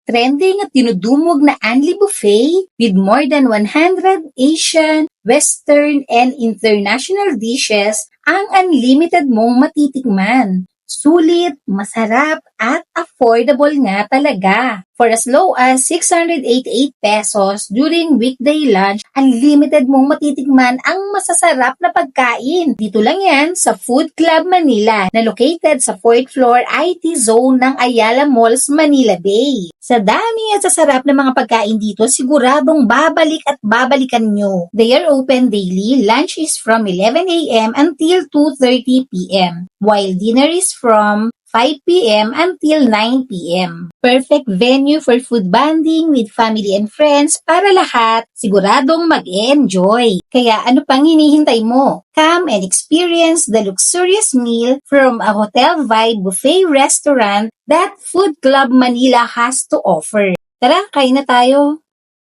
trending at dinudumog na Anli Buffet with more than 100 Asian, Western, and international dishes ang unlimited mong matitikman. Sulit, masarap, at affordable nga talaga. For as low as 688 pesos during weekday lunch, unlimited mong matitikman ang masasarap na pagkain. Dito lang yan sa Food Club Manila na located sa 4th floor IT zone ng Ayala Malls, Manila Bay. Sa dami at sa sarap ng mga pagkain dito, siguradong babalik at babalikan nyo. They are open daily. Lunch is from 11 a.m. until 2:30 p.m. while dinner is from 5 p.m. until 9 p.m. Perfect venue for food bonding with family and friends para lahat siguradong mag-enjoy. Kaya ano pang hinihintay mo? Come and experience the luxurious meal from a hotel vibe buffet restaurant that Food Club Manila has to offer. Tara, kain na tayo!